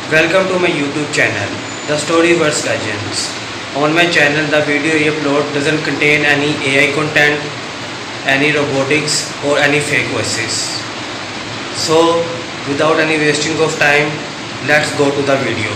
Welcome to my YouTube channel, The Storyverse Legends. On my channel, the video I upload doesn't contain any AI content, any robotics, or any fake voices. So, without any wasting of time, let's go to the video.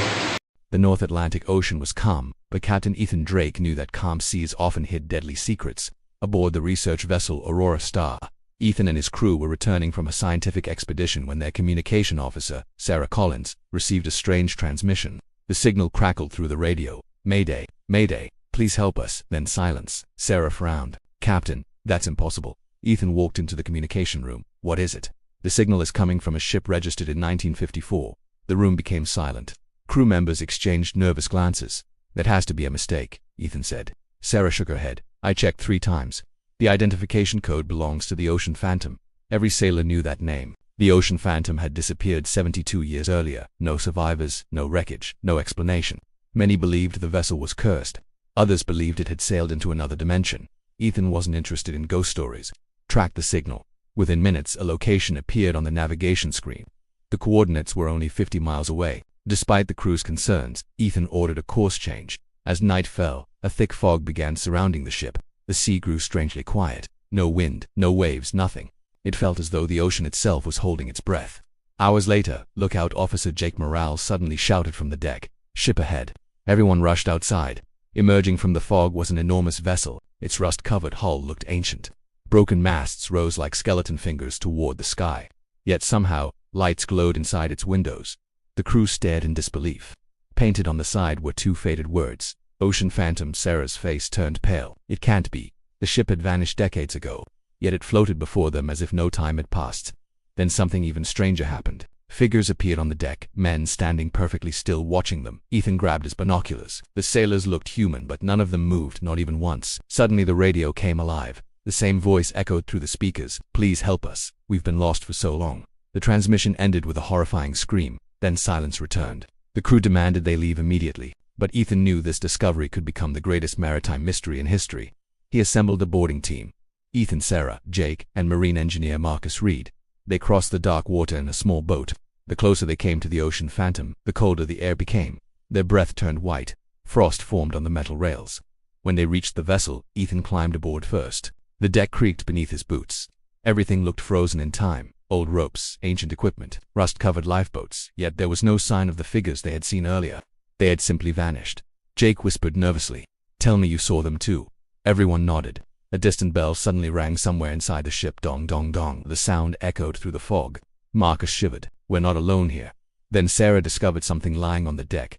The North Atlantic Ocean was calm, but Captain Ethan Drake knew that calm seas often hid deadly secrets. Aboard the research vessel Aurora Star, Ethan and his crew were returning from a scientific expedition when their communication officer, Sarah Collins, received a strange transmission. The signal crackled through the radio. "Mayday, Mayday, please help us." Then silence. Sarah frowned. "Captain, that's impossible." Ethan walked into the communication room. "What is it?" "The signal is coming from a ship registered in 1954. The room became silent. Crew members exchanged nervous glances. "That has to be a mistake," Ethan said. Sarah shook her head. "I checked 3 times. The identification code belongs to the Ocean Phantom." Every sailor knew that name. The Ocean Phantom had disappeared 72 years earlier. No survivors, no wreckage, no explanation. Many believed the vessel was cursed. Others believed it had sailed into another dimension. Ethan wasn't interested in ghost stories. Track the signal. Within minutes, a location appeared on the navigation screen. The coordinates were only 50 miles away. Despite the crew's concerns, Ethan ordered a course change. As night fell, a thick fog began surrounding the ship. The sea grew strangely quiet. No wind, no waves, nothing. It felt as though the ocean itself was holding its breath. Hours later, Lookout Officer Jake Morrell suddenly shouted from the deck, "Ship ahead." Everyone rushed outside. Emerging from the fog was an enormous vessel. Its rust-covered hull looked ancient. Broken masts rose like skeleton fingers toward the sky. Yet somehow, lights glowed inside its windows. The crew stared in disbelief. Painted on the side were 2 faded words. Ocean Phantom. Sarah's face turned pale. It can't be. The ship had vanished decades ago, yet it floated before them as if no time had passed. Then something even stranger happened. Figures appeared on the deck, men standing perfectly still watching them. Ethan grabbed his binoculars. The sailors looked human, but none of them moved, not even once. Suddenly the radio came alive. The same voice echoed through the speakers. "Please help us. We've been lost for so long." The transmission ended with a horrifying scream. Then silence returned. The crew demanded they leave immediately. But Ethan knew this discovery could become the greatest maritime mystery in history. He assembled a boarding team. Ethan, Sarah, Jake, and marine engineer Marcus Reed. They crossed the dark water in a small boat. The closer they came to the Ocean Phantom, the colder the air became. Their breath turned white. Frost formed on the metal rails. When they reached the vessel, Ethan climbed aboard first. The deck creaked beneath his boots. Everything looked frozen in time. Old ropes, ancient equipment, rust-covered lifeboats, yet there was no sign of the figures they had seen earlier. They had simply vanished. Jake whispered nervously, "Tell me you saw them too." Everyone nodded. A distant bell suddenly rang somewhere inside the ship. Dong, dong, dong. The sound echoed through the fog. Marcus shivered. "We're not alone here." Then Sarah discovered something lying on the deck.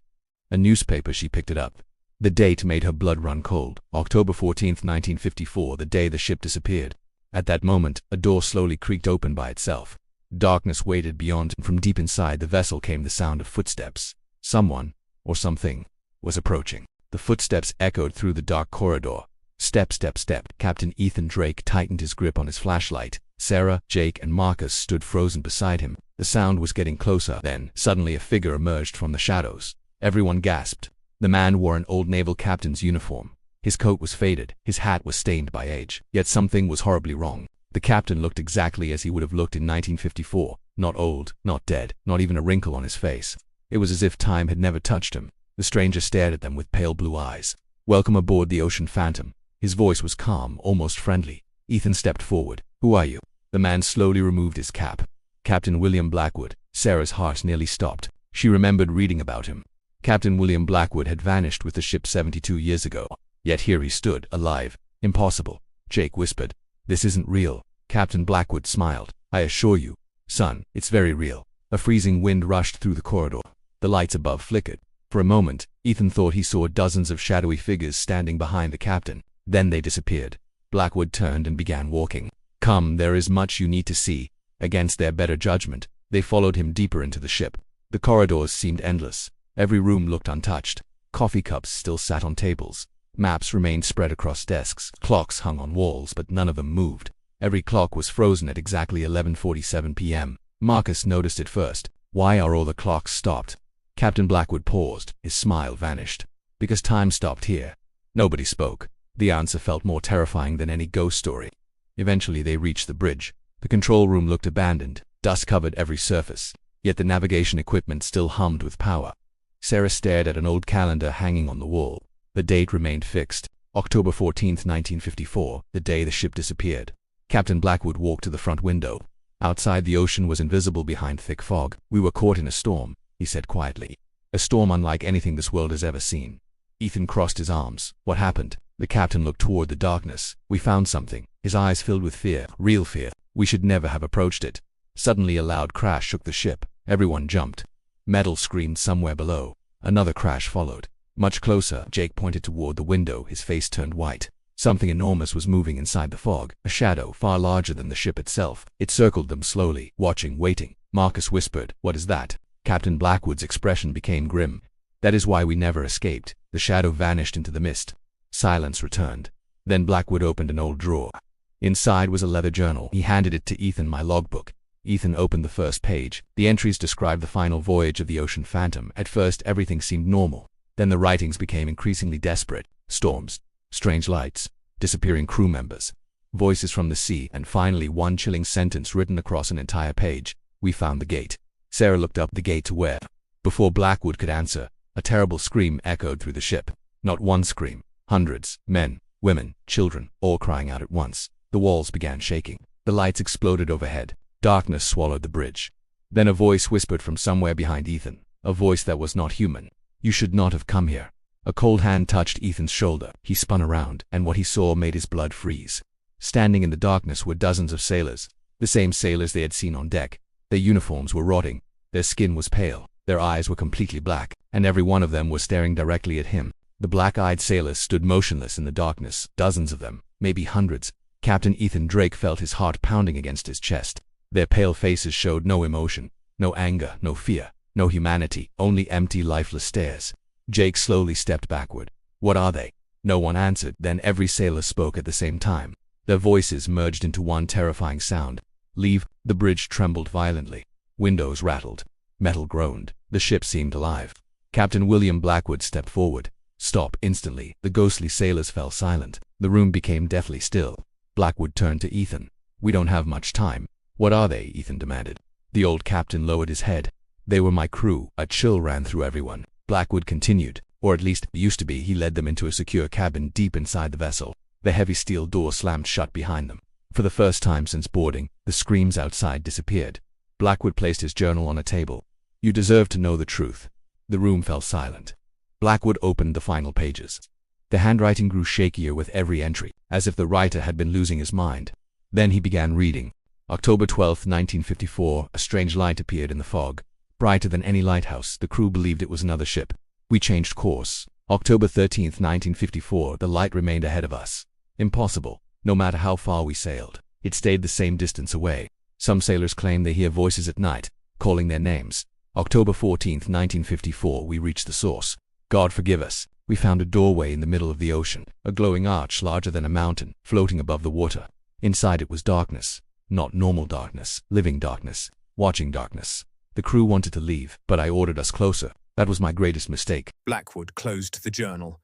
A newspaper. She picked it up. The date made her blood run cold. October 14th, 1954, the day the ship disappeared. At that moment, a door slowly creaked open by itself. Darkness waited beyond, and from deep inside the vessel came the sound of footsteps. Someone, or something, was approaching. The footsteps echoed through the dark corridor. Step, step, step. Captain Ethan Drake tightened his grip on his flashlight. Sarah, Jake, and Marcus stood frozen beside him. The sound was getting closer. Then, suddenly a figure emerged from the shadows. Everyone gasped. The man wore an old naval captain's uniform. His coat was faded. His hat was stained by age. Yet something was horribly wrong. The captain looked exactly as he would have looked in 1954. Not old, not dead, not even a wrinkle on his face. It was as if time had never touched him. The stranger stared at them with pale blue eyes. "Welcome aboard the Ocean Phantom." His voice was calm, almost friendly. Ethan stepped forward. "Who are you?" The man slowly removed his cap. "Captain William Blackwood." Sarah's heart nearly stopped. She remembered reading about him. Captain William Blackwood had vanished with the ship 72 years ago. Yet here he stood, alive. "Impossible," Jake whispered. "This isn't real." Captain Blackwood smiled. "I assure you, son, it's very real." A freezing wind rushed through the corridor. The lights above flickered. For a moment, Ethan thought he saw dozens of shadowy figures standing behind the captain. Then they disappeared. Blackwood turned and began walking. "Come, there is much you need to see." Against their better judgment, they followed him deeper into the ship. The corridors seemed endless. Every room looked untouched. Coffee cups still sat on tables. Maps remained spread across desks. Clocks hung on walls, but none of them moved. Every clock was frozen at exactly 11:47 p.m. Marcus noticed it first. "Why are all the clocks stopped?" Captain Blackwood paused. His smile vanished. "Because time stopped here." Nobody spoke. The answer felt more terrifying than any ghost story. Eventually they reached the bridge. The control room looked abandoned. Dust covered every surface. yet the navigation equipment still hummed with power. Sarah stared at an old calendar hanging on the wall. The date remained fixed, October 14th, 1954, the day the ship disappeared. Captain Blackwood walked to the front window. Outside, the ocean was invisible behind thick fog. "We were caught in a storm," he said quietly. "A storm unlike anything this world has ever seen." Ethan crossed his arms. "What happened?" The captain looked toward the darkness. "We found something." His eyes filled with fear, real fear. "We should never have approached it." Suddenly a loud crash shook the ship. Everyone jumped. Metal screamed somewhere below. Another crash followed. Much closer, Jake pointed toward the window, his face turned white. Something enormous was moving inside the fog, a shadow far larger than the ship itself. It circled them slowly, watching, waiting. Marcus whispered, "What is that?" Captain Blackwood's expression became grim. "That is why we never escaped." The shadow vanished into the mist. Silence returned. Then Blackwood opened an old drawer. Inside was a leather journal. He handed it to Ethan. "My logbook." Ethan opened the first page. The entries described the final voyage of the Ocean Phantom. At first, everything seemed normal. Then the writings became increasingly desperate. Storms, strange lights, disappearing crew members, voices from the sea, and finally one chilling sentence written across an entire page. "We found the gate." Sarah looked up. "The gate to where?" Before Blackwood could answer, a terrible scream echoed through the ship. Not one scream. Hundreds, men, women, children, all crying out at once. The walls began shaking. The lights exploded overhead. Darkness swallowed the bridge. Then a voice whispered from somewhere behind Ethan, a voice that was not human. "You should not have come here." A cold hand touched Ethan's shoulder. He spun around, and what he saw made his blood freeze. Standing in the darkness were dozens of sailors, the same sailors they had seen on deck. Their uniforms were rotting, their skin was pale, their eyes were completely black, and every one of them was staring directly at him. The black-eyed sailors stood motionless in the darkness, dozens of them, maybe hundreds. Captain Ethan Drake felt his heart pounding against his chest. Their pale faces showed no emotion, no anger, no fear, no humanity, only empty, lifeless stares. Jake slowly stepped backward. "What are they?" No one answered. Then every sailor spoke at the same time. Their voices merged into one terrifying sound. "Leave." The bridge trembled violently. Windows rattled. Metal groaned. The ship seemed alive. Captain William Blackwood stepped forward. "Stop." Instantly, the ghostly sailors fell silent. The room became deathly still. Blackwood turned to Ethan. "We don't have much time." "What are they?" Ethan demanded. The old captain lowered his head. "They were my crew." A chill ran through everyone. Blackwood continued, or at least used to be. He led them into a secure cabin deep inside the vessel. The heavy steel door slammed shut behind them. For the first time since boarding, the screams outside disappeared. Blackwood placed his journal on a table. "You deserve to know the truth." The room fell silent. Blackwood opened the final pages. The handwriting grew shakier with every entry, as if the writer had been losing his mind. Then he began reading. October 12, 1954, a strange light appeared in the fog. Brighter than any lighthouse, the crew believed it was another ship. We changed course. October 13th, 1954, the light remained ahead of us. Impossible. No matter how far we sailed, it stayed the same distance away. Some sailors claim they hear voices at night, calling their names. October 14th, 1954, we reached the source. God forgive us. We found a doorway in the middle of the ocean, a glowing arch larger than a mountain, floating above the water. Inside it was darkness. Not normal darkness, living darkness, watching darkness. The crew wanted to leave, but I ordered us closer. That was my greatest mistake. Blackwood closed the journal.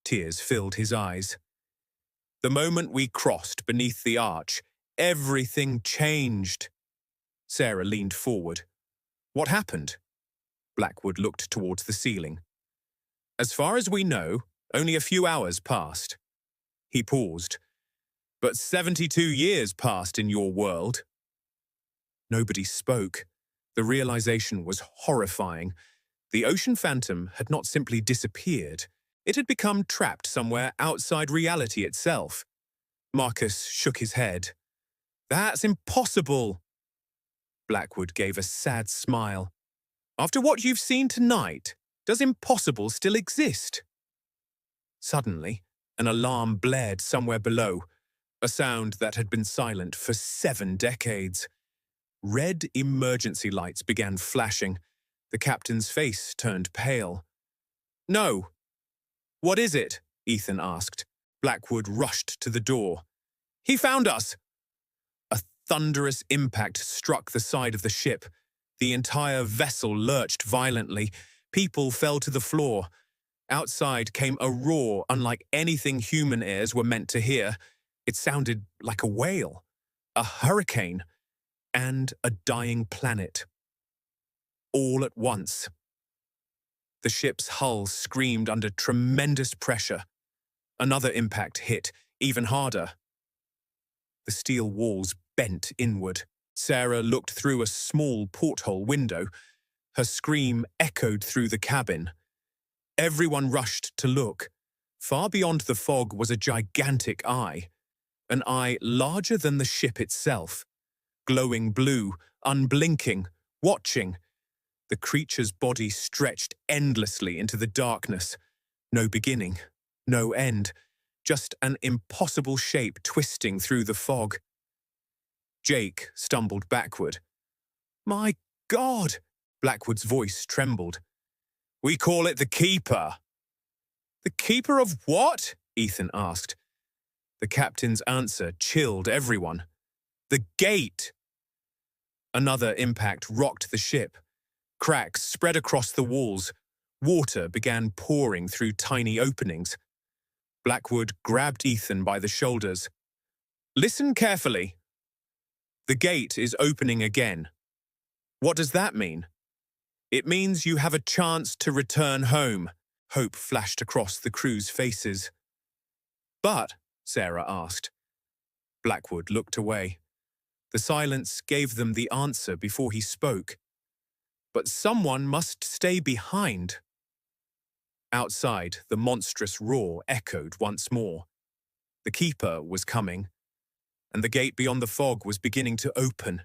Tears filled his eyes. "The moment we crossed beneath the arch, everything changed." Sarah leaned forward. "What happened?" Blackwood looked towards the ceiling. "As far as we know, only a few hours passed." He paused. "But 72 years passed in your world." Nobody spoke. The realization was horrifying. The Ocean Phantom had not simply disappeared. It had become trapped somewhere outside reality itself. Marcus shook his head. "That's impossible." Blackwood gave a sad smile. "After what you've seen tonight, does impossible still exist?" Suddenly, an alarm blared somewhere below, a sound that had been silent for 7 decades. Red emergency lights began flashing. The captain's face turned pale. "No." "What is it?" Ethan asked. Blackwood rushed to the door. "He found us!" A thunderous impact struck the side of the ship. The entire vessel lurched violently. People fell to the floor. Outside came a roar unlike anything human ears were meant to hear. It sounded like a whale, a hurricane, and a dying planet. all at once. The ship's hull screamed under tremendous pressure. Another impact hit, even harder. The steel walls bent inward. Sarah looked through a small porthole window. Her scream echoed through the cabin. Everyone rushed to look. Far beyond the fog was a gigantic eye, an eye larger than the ship itself, glowing blue, unblinking, watching. The creature's body stretched endlessly into the darkness. No beginning, no end, just an impossible shape twisting through the fog. Jake stumbled backward. "My God!" Blackwood's voice trembled. "We call it the Keeper." "The Keeper of what?" Ethan asked. The captain's answer chilled everyone. "The Gate!" Another impact rocked the ship. Cracks spread across the walls. Water began pouring through tiny openings. Blackwood grabbed Ethan by the shoulders. "Listen carefully. The gate is opening again. What does that mean?" "It means you have a chance to return home." Hope flashed across the crew's faces. "But," Sarah asked. Blackwood looked away. The silence gave them the answer before he spoke. "But someone must stay behind." Outside, the monstrous roar echoed once more. The Keeper was coming, and the gate beyond the fog was beginning to open.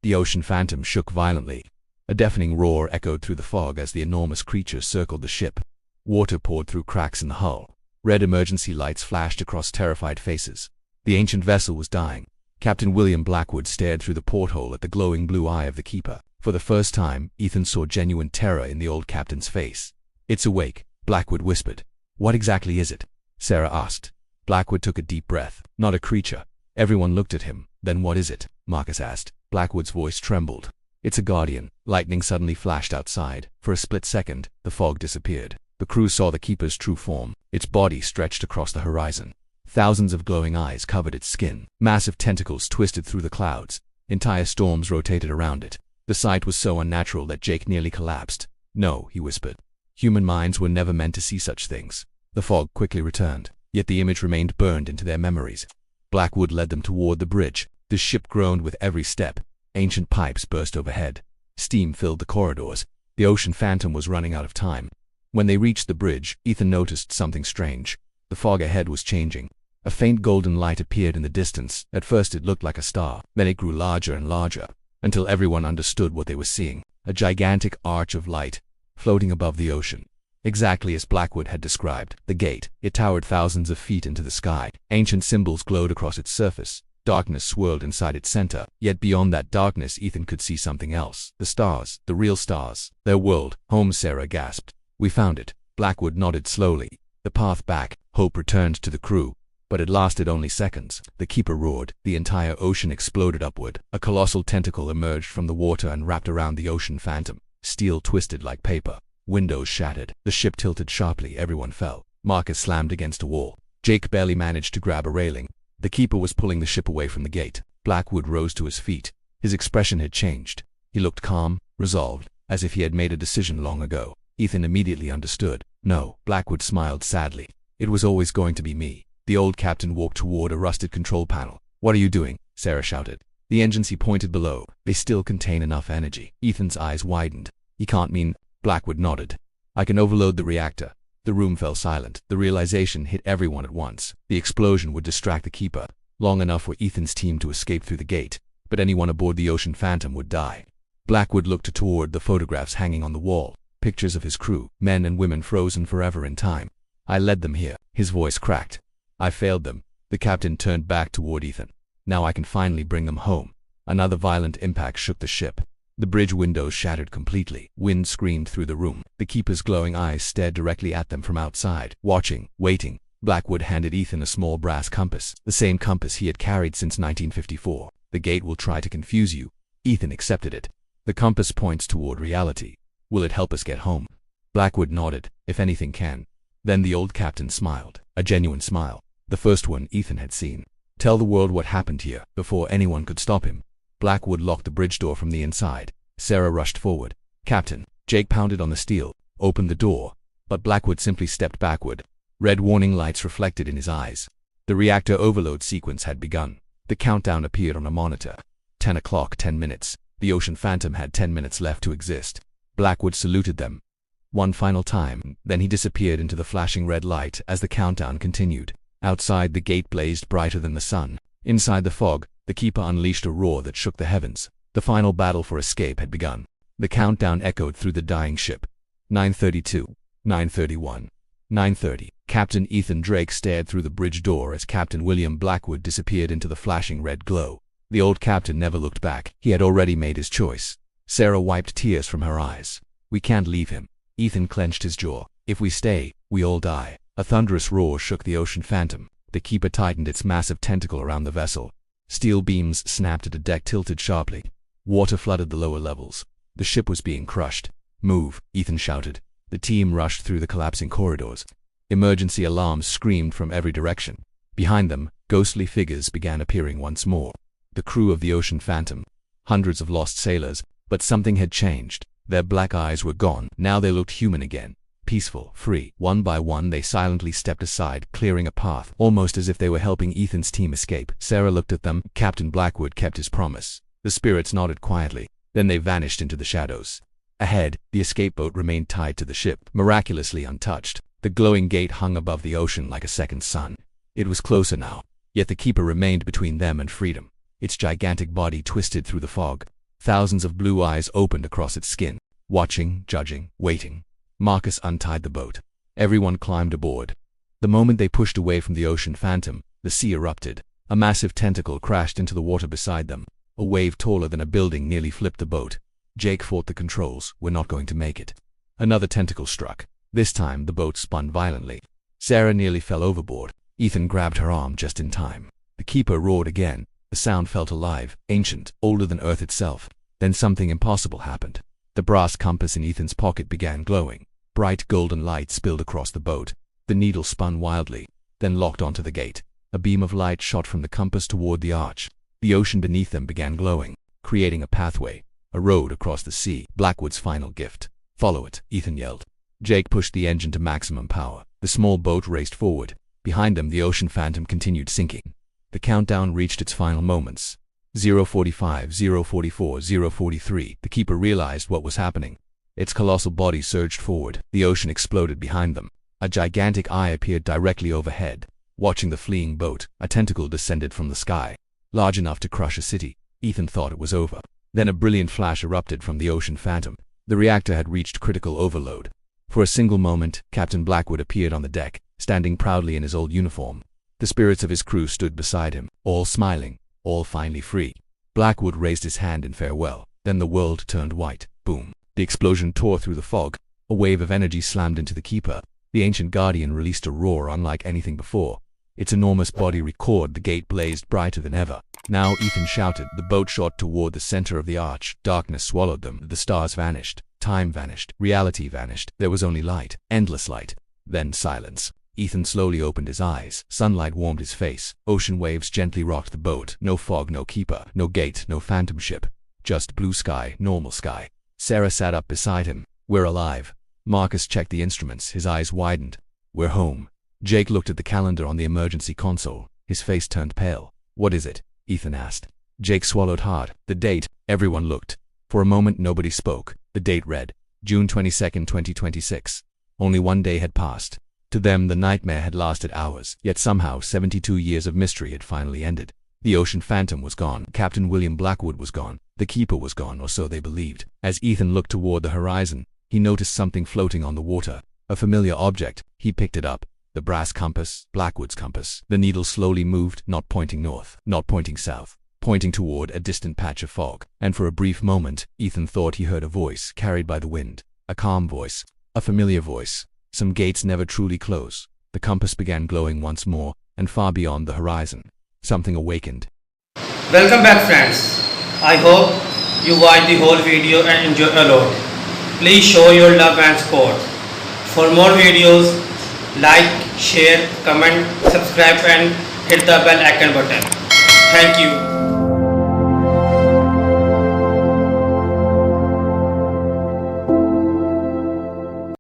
The ocean phantom shook violently. A deafening roar echoed through the fog as the enormous creature circled the ship. Water poured through cracks in the hull. Red emergency lights flashed across terrified faces. The ancient vessel was dying. Captain William Blackwood stared through the porthole at the glowing blue eye of the Keeper. For the first time, Ethan saw genuine terror in the old captain's face. "It's awake," Blackwood whispered. "What exactly is it?" Sarah asked. Blackwood took a deep breath. "Not a creature." Everyone looked at him. "Then what is it?" Marcus asked. Blackwood's voice trembled. "It's a guardian." Lightning suddenly flashed outside. For a split second, the fog disappeared. The crew saw the Keeper's true form. Its body stretched across the horizon. Thousands of glowing eyes covered its skin. Massive tentacles twisted through the clouds. Entire storms rotated around it. The sight was so unnatural that Jake nearly collapsed. "No," he whispered. "Human minds were never meant to see such things." The fog quickly returned, yet the image remained burned into their memories. Blackwood led them toward the bridge. The ship groaned with every step. Ancient pipes burst overhead. Steam filled the corridors. The ocean phantom was running out of time. When they reached the bridge, Ethan noticed something strange. The fog ahead was changing. A faint golden light appeared in the distance. At first it looked like a star. Then it grew larger and larger, until everyone understood what they were seeing. A gigantic arch of light, floating above the ocean. Exactly as Blackwood had described. The gate. It towered thousands of feet into the sky. Ancient symbols glowed across its surface. Darkness swirled inside its center. Yet beyond that darkness, Ethan could see something else. The stars. The real stars. Their world. Home, Sarah gasped. "We found it." Blackwood nodded slowly. The path back. Hope returned to the crew. But it lasted only seconds. The Keeper roared. The entire ocean exploded upward. A colossal tentacle emerged from the water and wrapped around the ocean phantom. Steel twisted like paper. Windows shattered. The ship tilted sharply. Everyone fell. Marcus slammed against a wall. Jake barely managed to grab a railing. The Keeper was pulling the ship away from the gate. Blackwood rose to his feet. His expression had changed. He looked calm, resolved, as if he had made a decision long ago. Ethan immediately understood. "No." Blackwood smiled sadly. "It was always going to be me." The old captain walked toward a rusted control panel. "What are you doing?" Sarah shouted. The engines he pointed below. "They still contain enough energy." Ethan's eyes widened. "You can't mean..." Blackwood nodded. "I can overload the reactor." The room fell silent. The realization hit everyone at once. The explosion would distract the Keeper, long enough for Ethan's team to escape through the gate, but anyone aboard the Ocean Phantom would die. Blackwood looked toward the photographs hanging on the wall. Pictures of his crew, men and women frozen forever in time. "I led them here." His voice cracked. "I failed them." The captain turned back toward Ethan. "Now I can finally bring them home." Another violent impact shook the ship. The bridge windows shattered completely. Wind screamed through the room. The Keeper's glowing eyes stared directly at them from outside. Watching, waiting. Blackwood handed Ethan a small brass compass, the same compass he had carried since 1954. "The gate will try to confuse you." Ethan accepted it. "The compass points toward reality. Will it help us get home?" Blackwood nodded. "If anything can." Then the old captain smiled. A genuine smile. The first one Ethan had seen. "Tell the world what happened here," before anyone could stop him. Blackwood locked the bridge door from the inside. Sarah rushed forward. Captain, Jake pounded on the steel, opened the door, but Blackwood simply stepped backward. Red warning lights reflected in his eyes. The reactor overload sequence had begun. The countdown appeared on a monitor. 10 o'clock, 10 minutes. The Ocean Phantom had 10 minutes left to exist. Blackwood saluted them one final time, then he disappeared into the flashing red light as the countdown continued. Outside, the gate blazed brighter than the sun. Inside the fog, the Keeper unleashed a roar that shook the heavens. The final battle for escape had begun. The countdown echoed through the dying ship. 9:32, 9:31, 9:30. Captain Ethan Drake stared through the bridge door as Captain William Blackwood disappeared into the flashing red glow. The old captain never looked back. He had already made his choice. Sarah wiped tears from her eyes. "We can't leave him." Ethan clenched his jaw. "If we stay, we all die." A thunderous roar shook the Ocean Phantom. The Keeper tightened its massive tentacle around the vessel. Steel beams snapped at the deck, tilted sharply. Water flooded the lower levels. The ship was being crushed. "Move," Ethan shouted. The team rushed through the collapsing corridors. Emergency alarms screamed from every direction. Behind them, ghostly figures began appearing once more. The crew of the Ocean Phantom. Hundreds of lost sailors, but something had changed. Their black eyes were gone. Now they looked human again. Peaceful, free. One by one they silently stepped aside, clearing a path, almost as if they were helping Ethan's team escape. Sarah looked at them. Captain Blackwood kept his promise. The spirits nodded quietly. Then they vanished into the shadows. Ahead, the escape boat remained tied to the ship, miraculously untouched. The glowing gate hung above the ocean like a second sun. It was closer now, yet the Keeper remained between them and freedom. Its gigantic body twisted through the fog. Thousands of blue eyes opened across its skin, watching, judging, waiting. Marcus untied the boat. Everyone climbed aboard. The moment they pushed away from the Ocean Phantom, the sea erupted. A massive tentacle crashed into the water beside them. A wave taller than a building nearly flipped the boat. Jake fought the controls. "We're not going to make it." Another tentacle struck. This time, the boat spun violently. Sarah nearly fell overboard. Ethan grabbed her arm just in time. The Keeper roared again. The sound felt alive, ancient, older than Earth itself. Then something impossible happened. The brass compass in Ethan's pocket began glowing. Bright golden light spilled across the boat. The needle spun wildly, then locked onto the gate. A beam of light shot from the compass toward the arch. The ocean beneath them began glowing, creating a pathway, a road across the sea. Blackwood's final gift. "Follow it," Ethan yelled. Jake pushed the engine to maximum power. The small boat raced forward. Behind them, the Ocean Phantom continued sinking. The countdown reached its final moments. 0:45, 0:44, 0:43. The Keeper realized what was happening. Its colossal body surged forward. The ocean exploded behind them. A gigantic eye appeared directly overhead. Watching the fleeing boat, a tentacle descended from the sky. Large enough to crush a city. Ethan thought it was over. Then a brilliant flash erupted from the Ocean Phantom. The reactor had reached critical overload. For a single moment, Captain Blackwood appeared on the deck, standing proudly in his old uniform. The spirits of his crew stood beside him, all smiling, all finally free. Blackwood raised his hand in farewell. Then the world turned white. Boom. The explosion tore through the fog. A wave of energy slammed into the Keeper. The ancient guardian released a roar unlike anything before. Its enormous body recoiled. The gate blazed brighter than ever. Now, Ethan shouted. The boat shot toward the center of the arch. Darkness swallowed them. The stars vanished. Time vanished. Reality vanished. There was only light. Endless light. Then silence. Ethan slowly opened his eyes. Sunlight warmed his face. Ocean waves gently rocked the boat. No fog, no Keeper, no gate, no phantom ship. Just blue sky, normal sky. Sarah sat up beside him. "We're alive." Marcus checked the instruments. His eyes widened. "We're home." Jake looked at the calendar on the emergency console. His face turned pale. "What is it?" Ethan asked. Jake swallowed hard. "The date." Everyone looked. For a moment nobody spoke. The date read, June 22nd, 2026. Only one day had passed. To them, the nightmare had lasted hours, yet somehow 72 years of mystery had finally ended. The Ocean Phantom was gone. Captain William Blackwood was gone. The Keeper was gone, or so they believed. As Ethan looked toward the horizon, he noticed something floating on the water. A familiar object. He picked it up. The brass compass, Blackwood's compass. The needle slowly moved, not pointing north, not pointing south, pointing toward a distant patch of fog. And for a brief moment, Ethan thought he heard a voice carried by the wind. A calm voice. A familiar voice. Some gates never truly close. The compass began glowing once more, and far beyond the horizon, something awakened. Welcome back, friends. I hope you watched the whole video and enjoyed a lot. Please show your love and support. For more videos, like, share, comment, subscribe and hit the bell icon button. Thank you.